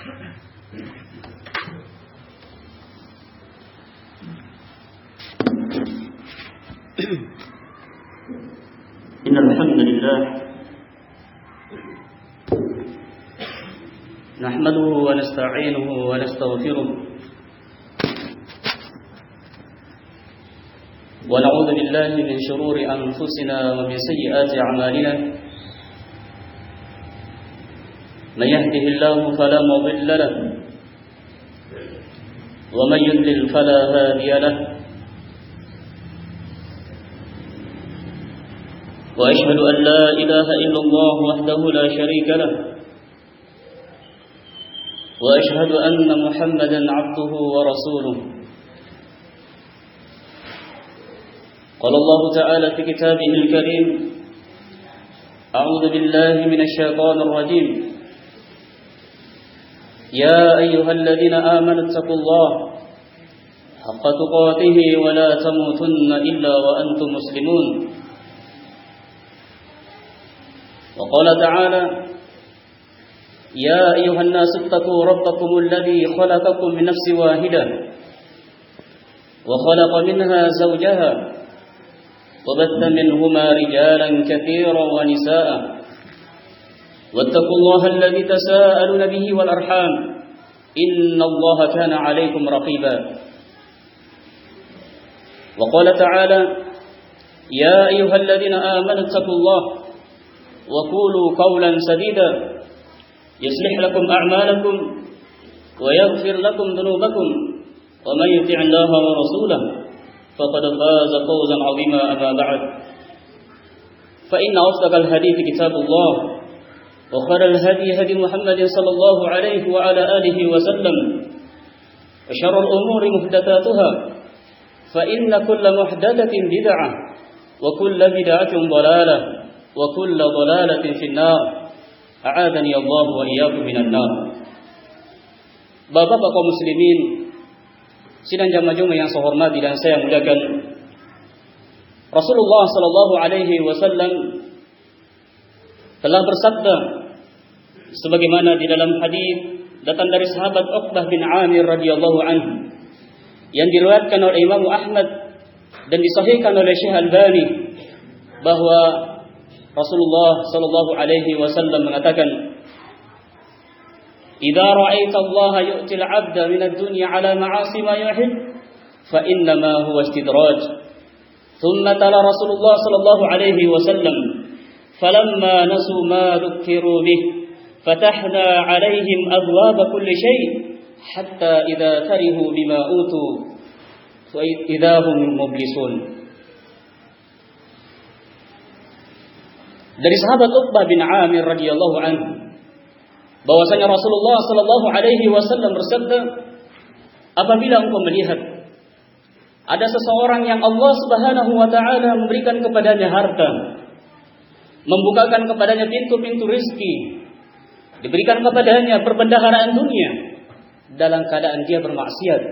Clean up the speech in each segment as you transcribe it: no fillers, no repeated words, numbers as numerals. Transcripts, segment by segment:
إن الحمد لله نحمده ونستعينه ونستغفره ونعوذ بالله من شرور أنفسنا ومن سيئات أعمالنا من يهده الله فلا مضل له ومن يضلل فلا هادي له وأشهد أن لا إله إلا الله وحده لا شريك له وأشهد أن محمدا عبده ورسوله قال الله تعالى في كتابه الكريم أعوذ بالله من الشيطان الرجيم يا أيها الذين آمنوا اتقوا الله حق تقاته ولا تموتن إلا وأنتم مسلمون وقال تعالى يا أيها الناس اتقوا ربكم الذي خلقكم من نفس واحدة وخلق منها زوجها وبث منهما رجالا كثيرا ونساء واتقوا الله الذي تساءلون به والأرحام إن الله كان عليكم رقيبا وقال تعالى يا أيها الذين آمنوا اتقوا الله وقولوا قولا سديدا يصلح لكم أعمالكم ويغفر لكم ذنوبكم ومن يطع الله ورسوله فقد فاز فوزا عظيما أما بعد فإن أصدق الحديث كتاب الله وخير الهدي هدي محمد صلى الله عليه وعلى آله وسلم وشر الأمور محدثاتها فإن كل محدثة بدعة وكل بدعة ضلالة وكل ضلالة في النار أعاذني الله وإياكم من النار. Bapak-bapak kaum muslimin sidang jamaah Jumat yang saya hormati dan saya muliakan, Rasulullah sallallahu alaihi wasallam telah bersabda sebagaimana di dalam hadis datang dari sahabat Uqbah bin Amir radhiyallahu anhu yang diriwayatkan oleh Imam Ahmad dan disahihkan oleh Syekh Albani bahwa Rasulullah sallallahu alaihi wasallam mengatakan, "Idza ra'aita Allah yu'ti al-'abda min ad-dunya 'ala ma'asi ma yuhib, fa inna ma huwa istidraj." Thumma tala Rasulullah sallallahu alaihi wasallam, "Falamma nasu ma dhukiru bih, fatahna 'alaihim abwaab kulli shay' hatta idza karihu bima utu fa idza hum mublisun." Dari sahabat Uqbah bin Amir radhiyallahu anhu bahwasanya Rasulullah sallallahu alaihi wasallam bersabda, apabila engkau melihat ada seseorang yang Allah Subhanahu wa taala memberikan kepadanya harta, membukakan kepadanya pintu-pintu rezeki, diberikan kepadanya perbendaharaan dunia, dalam keadaan dia bermaksiat,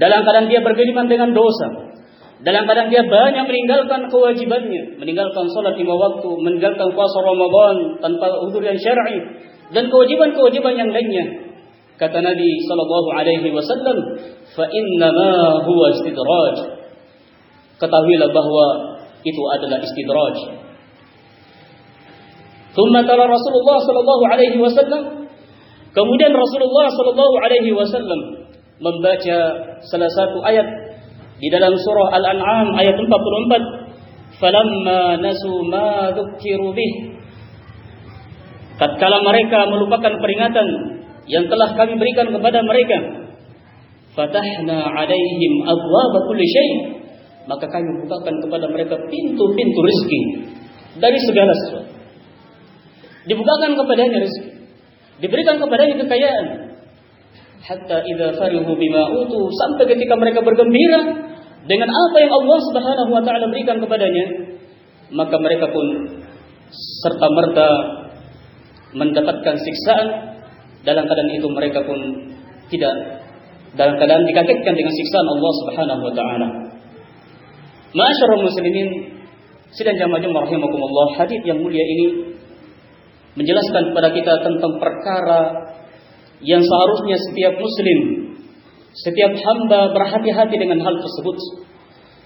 dalam keadaan dia bergelimang dengan dosa, dalam keadaan dia banyak meninggalkan kewajibannya, meninggalkan salat 5 waktu, meninggalkan puasa Ramadan tanpa udzur yang syar'i dan kewajiban-kewajiban yang lainnya. Kata Nabi sallallahu alaihi wasallam, "Fa inna ma huwa istidraj." Ketahuilah bahwa itu adalah istidraj. Tsumma tala Rasulullah sallallahu alaihi wasallam, kemudian Rasulullah sallallahu alaihi wasallam membaca salah satu ayat di dalam surah Al-An'am ayat 44, "Falamma nasu ma dzukiru bih." Tatkala mereka melupakan peringatan yang telah kami berikan kepada mereka, fatahna 'alaihim abwaab kulli syai', maka kami bukakan kepada mereka pintu-pintu rezeki dari segala sesuatu. Dibukakan kepadanya rezeki, diberikan kepadanya kekayaan. Hatta idza farihu bima utu, sampai ketika mereka bergembira dengan apa yang Allah Subhanahu wa taala berikan kepadanya, maka mereka pun serta merta mendapatkan siksaan. Dalam keadaan itu mereka pun tidak, dalam keadaan dikagetkan dengan siksaan Allah Subhanahu wa taala. Ma'asyiral muslimin, sidang jamaah Jumat rahimakumullah, hadis yang mulia ini menjelaskan kepada kita tentang perkara yang seharusnya setiap muslim, setiap hamba berhati-hati dengan hal tersebut.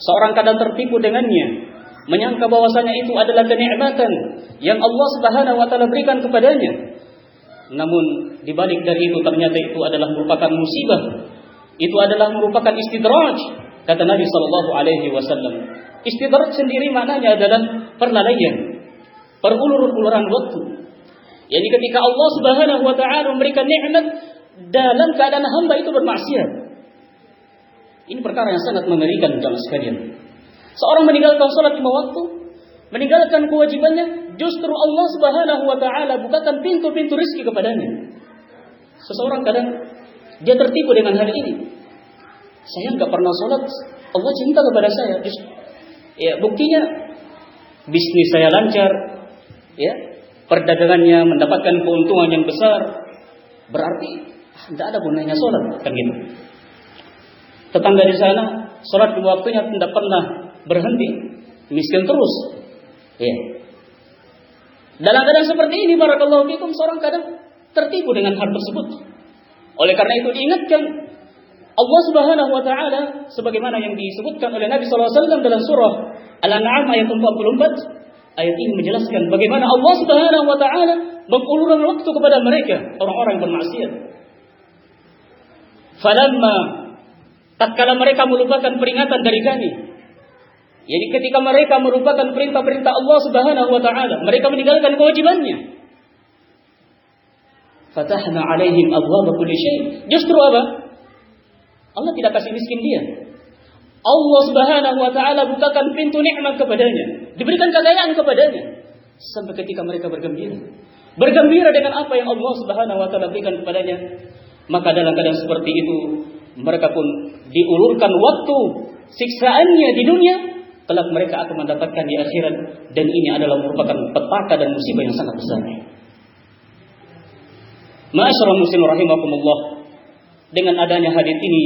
Seorang kadang tertipu dengannya, menyangka bahwasanya itu adalah kenikmatan yang Allah Subhanahu wa taala berikan kepadanya. Namun di balik dari itu ternyata itu adalah merupakan musibah. Itu adalah merupakan istidraj, kata Nabi sallallahu alaihi wasallam. Istidraj sendiri maknanya adalah perlalaian, perulur-uluran waktu. Yani ketika Allah Subhanahu wa taala memberikan nikmat dalam keadaan hamba itu bermaksiat. Ini perkara yang sangat mengerikan jemaah sekalian. Seorang meninggalkan salat 5 waktu, meninggalkan kewajibannya, justru Allah Subhanahu wa taala bukakan pintu-pintu rezeki kepadanya. Seseorang kadang dia tertipu dengan hal ini. Saya enggak pernah salat, Allah cinta kepada saya. Ya, buktinya bisnis saya lancar, ya. Perdagangannya mendapatkan keuntungan yang besar. Berarti enggak ada gunanya salat, kan gitu. Tetangga di sana salat di waktunya tidak pernah berhenti, miskin terus. Ya. Dalam keadaan seperti ini, barakallahu fikum, seorang kadang tertipu dengan hal tersebut. Oleh karena itu diingatkan Allah Subhanahu wa taala sebagaimana yang disebutkan oleh Nabi sallallahu alaihi wasallam dalam surah Al-An'am ayat 44. Ayat ini menjelaskan bagaimana Allah Subhanahu wa taala mengulurkan waktu kepada mereka, orang-orang yang bermaksiat. Falamma, tatkala mereka melupakan peringatan dari kami, jadi ketika mereka merupakan perintah-perintah Allah Subhanahu wa taala, mereka meninggalkan kewajibannya. Fatahna alaihim abwaaba kulli syai'. Justru apa? Allah tidak kasih miskin dia. Allah Subhanahu wa taala bukakan pintu nikmat kepadanya, diberikan kekayaan kepadanya sampai ketika mereka bergembira. Bergembira dengan apa yang Allah Subhanahu wa taala berikan kepadanya. Maka dalam keadaan seperti itu, mereka pun diulurkan waktu siksaannya di dunia, kelak mereka akan mendapatkan di akhirat, dan ini adalah merupakan petaka dan musibah yang sangat besar. Ma'asyiral muslimin rahimakumullah, dengan adanya hadits ini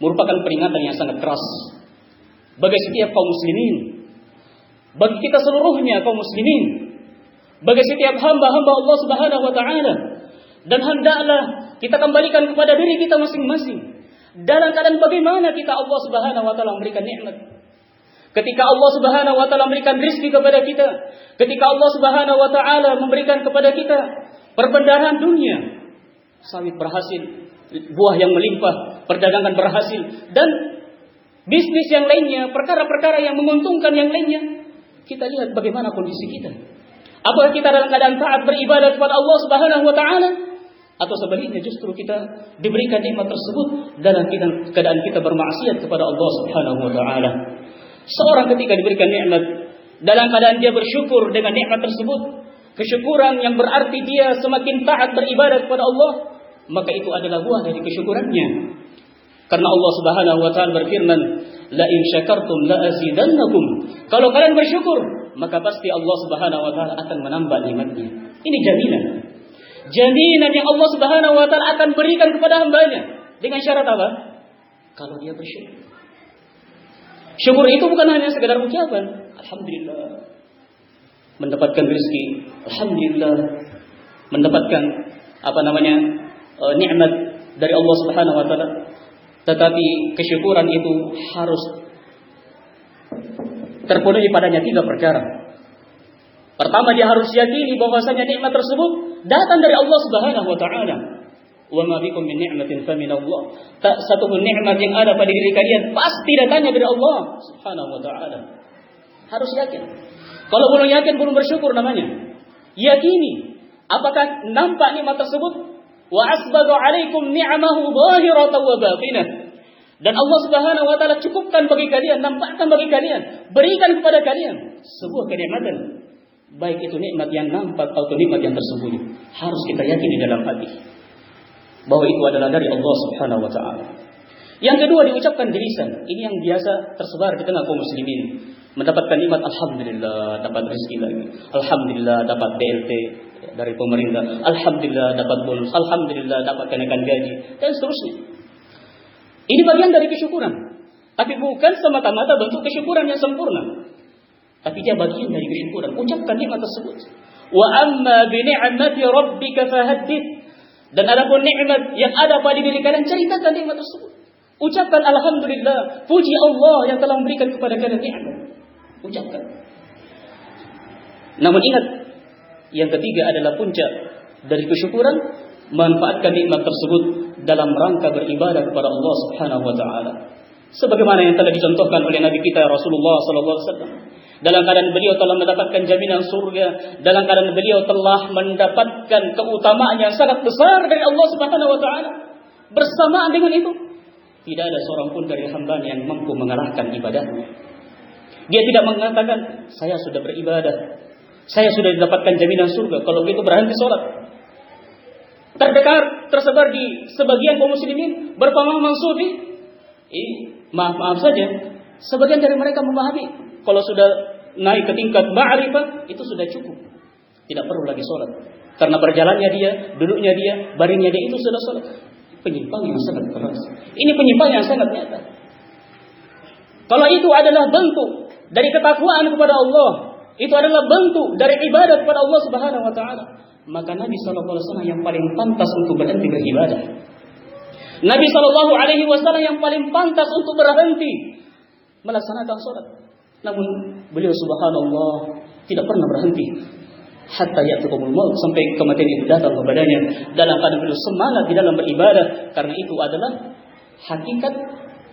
merupakan peringatan yang sangat keras bagi setiap kaum muslimin, bagi kita seluruhnya kaum muslimin, bagi setiap hamba-hamba Allah Subhanahu wa taala, dan hendaklah kita kembalikan kepada diri kita masing-masing. Dalam keadaan bagaimana kita Allah Subhanahu wa taala memberikan nikmat. Ketika Allah Subhanahu wa taala memberikan rezeki kepada kita, ketika Allah Subhanahu wa taala memberikan kepada kita perbendaharaan dunia, sawit berhasil, buah yang melimpah, perdagangan berhasil, dan bisnis yang lainnya, perkara-perkara yang menguntungkan yang lainnya, kita lihat bagaimana kondisi kita. Apakah kita dalam keadaan taat beribadah kepada Allah Subhanahu wa taala, atau sebaliknya justru kita diberikan nikmat tersebut dalam keadaan kita bermaksiat kepada Allah Subhanahu wa taala. Seorang ketika diberikan nikmat, dalam keadaan dia bersyukur dengan nikmat tersebut, kesyukuran yang berarti dia semakin taat beribadah kepada Allah, maka itu adalah buah dari kesyukurannya. Karena Allah Subhanahu wa taala berfirman, "La in syakartum la azidannakum." Kalau kalian bersyukur, maka pasti Allah Subhanahu wa taala akan menambah nikmatnya. Ini jaminan. Jaminan yang Allah Subhanahu wa taala akan berikan kepada hambanya. Dengan syarat apa? Kalau dia bersyukur. Syukur itu bukan hanya sekedar ucapan, alhamdulillah, mendapatkan rezeki, alhamdulillah, mendapatkan nikmat dari Allah Subhanahu wa taala. Tetapi kesyukuran itu harus terpenuhi padanya 3 perkara. Pertama, dia harus yakini bahwasanya nikmat tersebut datang dari Allah Subhanahu wa taala. Wa ma bikum min ni'matin fa min Allah. Tak satu pun nikmat yang ada pada diri kalian pasti datangnya dari Allah Subhanahu wa taala. Harus yakin. Kalau belum yakin, belum bersyukur namanya. Yakini. Apakah nampak nikmat tersebut? Wa asbagha 'alaikum ni'amahu zahiratan wa batinah. Dan Allah Subhanahu wa taala cukupkan bagi kalian, nampakkan bagi kalian, berikan kepada kalian sebuah kenikmatan. Baik itu nikmat yang nampak atau nikmat yang tersembunyi. Harus kita yakini dalam hati bahwa itu adalah dari Allah Subhanahu wa taala. Yang kedua, diucapkan di lisan. Ini yang biasa tersebar di tengah kaum muslimin. Mendapatkan nikmat, alhamdulillah, dapat rezeki lagi. Alhamdulillah, dapat BLT dari pemerintah. Alhamdulillah, dapat bonus. Alhamdulillah, dapat kenaikan gaji, dan seterusnya. Ini bagian dari kesyukuran. Tapi bukan semata-mata bentuk kesyukuran yang sempurna. Tapi dia bagian dari kesyukuran. Ucapkan nikmat tersebut. Wa amma bi ni'mati rabbika fahaddits. Dan adapun nikmat yang ada pada diri kalian, ceritakan nikmat tersebut. Ucapkan alhamdulillah, puji Allah yang telah memberikan kepada kalian nikmat. Ucapkan. Namun ingat, yang ketiga adalah puncak dari kesyukuran, manfaatkan nikmat tersebut dalam rangka beribadah kepada Allah Subhanahu wa taala. Sebagaimana yang telah dicontohkan oleh Nabi kita Rasulullah sallallahu alaihi wasallam. Dalam keadaan beliau telah mendapatkan jaminan surga, dalam keadaan beliau telah mendapatkan keutamaan yang sangat besar dari Allah Subhanahu wa taala. Bersamaan dengan itu, tidak ada seorang pun dari hamba yang mampu mengalahkan ibadahnya. Dia tidak mengatakan, saya sudah beribadah, saya sudah mendapatkan jaminan surga, kalau begitu berhenti sholat. Tersebar di sebagian kaum muslimin berpemahaman sufi. Maaf saja, sebagian dari mereka memahami kalau sudah naik ke tingkat ma'rifah itu sudah cukup, tidak perlu lagi sholat, karena berjalannya dia, duduknya dia, baringnya dia itu sudah sholat. Penyimpangan yang sangat keras. Ini penyimpangan yang sangat nyata. Kalau itu adalah bentuk dari ketakwaan kepada Allah, itu adalah bentuk dari ibadah kepada Allah Subhanahu wa taala, maka Nabi sallallahu alaihi wasallam yang paling pantas untuk berhenti beribadah. Nabi sallallahu alaihi wasallam yang paling pantas untuk berhenti melaksanakan salat. Namun beliau subhanallah tidak pernah berhenti hatta ya'tikumul maut, sampai kematian itu datang kepadanya dalam keadaan beliau semangat di dalam beribadah, karena itu adalah hakikat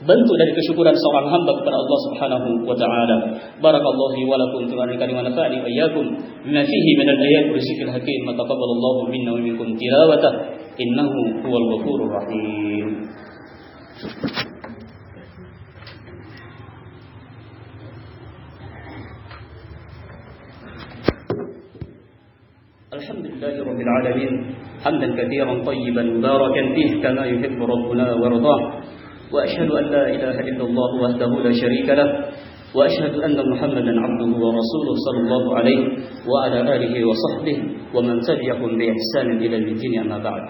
bentuk dari kesyukuran seorang hamba kepada Allah Subhanahu wa taala. Barakallahu li wa lakum fi al-karim wa nafa'ani wa iyyakum bima fihi min al-ayat wa zikril hakim. Taqabbalallahu minna wa minkum tilawatah innahu huwal ghafurur rahim. Alhamdulillahirabbil alamin hamdan katsiran tayyiban mubarakan fihi kama yuhibbu rabbuna wa yardah. وأشهد أن لا إله إلا الله وحده لا شريك له وأشهد أن محمدا عبده ورسوله صلى الله عليه وعلى آله وصحبه ومن تبعهم بإحسان إلى الدين أما بعد.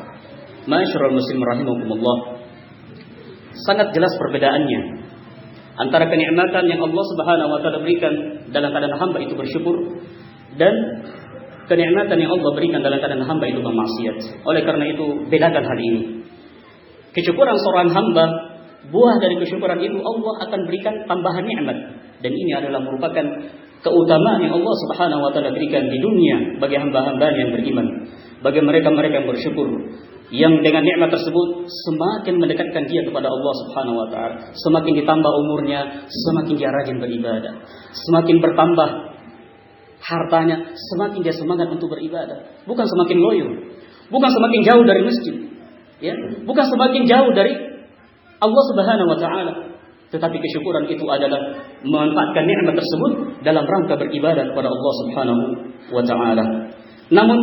Ma'asyiral muslimin rahimakumullah. Sangat jelas perbedaannya antara kenikmatan yang Allah Subhanahu wa taala berikan dalam keadaan hamba itu bersyukur dan kenikmatan yang Allah berikan dalam keadaan hamba itu bermaksiat. Oleh karena itu, bedakan hal ini. Kesyukuran seorang hamba, buah dari kesyukuran itu Allah akan berikan tambahan nikmat, dan ini adalah merupakan keutamaan yang Allah Subhanahu wa taala berikan di dunia bagi hamba-hamba yang beriman, bagi mereka-mereka yang bersyukur, yang dengan nikmat tersebut semakin mendekatkan dia kepada Allah Subhanahu wa taala, semakin ditambah umurnya, semakin dia rajin beribadah, semakin bertambah hartanya, semakin dia semangat untuk beribadah, bukan semakin loyo, bukan semakin jauh dari masjid, ya, bukan semakin jauh dari Allah Subhanahu wa taala, tetapi kesyukuran itu adalah memanfaatkan nikmat tersebut dalam rangka beribadah kepada Allah Subhanahu wa taala. Namun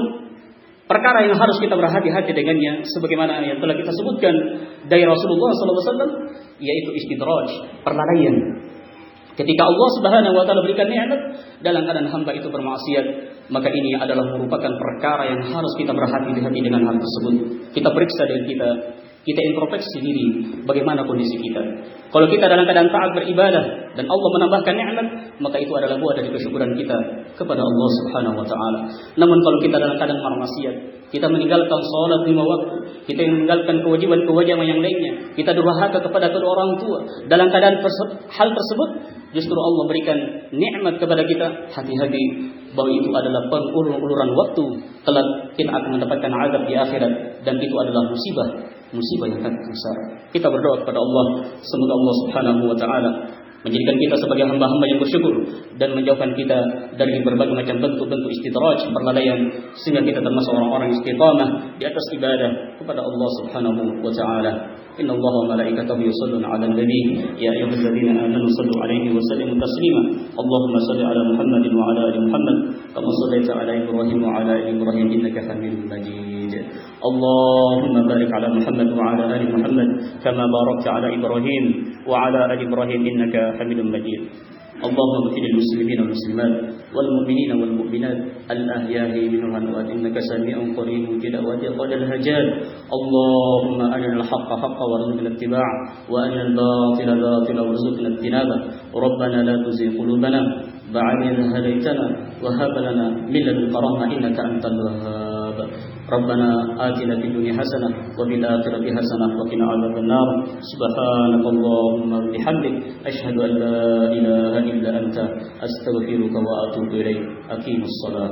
perkara yang harus kita berhati-hati dengannya, sebagaimana yang telah kita sebutkan dari Rasulullah sallallahu alaihi wasallam, yaitu istidraj, perlalaian. Ketika Allah Subhanahu wa taala berikan nikmat dalam keadaan hamba itu bermaksiat, maka ini adalah merupakan perkara yang harus kita berhati-hati dengan hal tersebut. Kita periksa diri kita introspeksi diri bagaimana kondisi kita. Kalau kita dalam keadaan taat beribadah dan Allah menambahkan nikmat, maka itu adalah buah dari kesyukuran kita kepada Allah Subhanahu wa taala. Namun kalau kita dalam keadaan bermaksiat, kita meninggalkan salat 5 waktu, kita meninggalkan kewajiban-kewajiban yang lainnya, kita durhaka kepada kedua orang tua, dalam keadaan hal tersebut justru Allah berikan nikmat kepada kita, hati-hati bahwa itu adalah pengulur-uluran waktu, kelak kita akan mendapatkan azab di akhirat, dan itu adalah musibah yang sangat besar. Kita berdoa kepada Allah, semoga Allah Subhanahu wa taala menjadikan kita sebagai hamba-hamba yang bersyukur dan menjauhkan kita dari berbagai macam bentuk-bentuk istidraj, perlalaian, sehingga kita termasuk orang-orang istiqamah di atas ibadah kepada Allah Subhanahu wa taala. Inna Allah wa malaikatahu yusholluna 'alan nabi ya ayyuhalladzina amanu shallu 'alaihi wa sallimu taslima. Allahumma shalli 'ala Muhammadin wa 'ala ali Muhammad kama shallaita 'ala Ibrahim wa 'ala ali Ibrahim innaka Hamidum Majid. Allahumma barik 'ala Muhammad wa 'ala ali Muhammad kama barakta 'ala Ibrahim wa 'ala ali Ibrahim innaka Hamidum Majid. اللهم اغفر للمسلمين والمسلمات والمؤمنين والمؤمنات الأحياء منهم والأموات إنك سميع قريب مجيب دعوات الهجات. اللهم أرنا الحق حقا وارزقنا اتباعه وأرنا الباطل باطلا وارزقنا اجتنابه. ربنا لا تزغ قلوبنا بعد إذ هديتنا وهب لنا من لدنك رحمة إنك أنت الوهاب. ربنا آتنا في الدنيا حسنة وفي الآخرة حسنة وقنا عذاب النار سبحانك اللهم وبحمدك أشهد أن لا إله إلا أنت أستغفرك وأتوب إليك أقيم الصلاة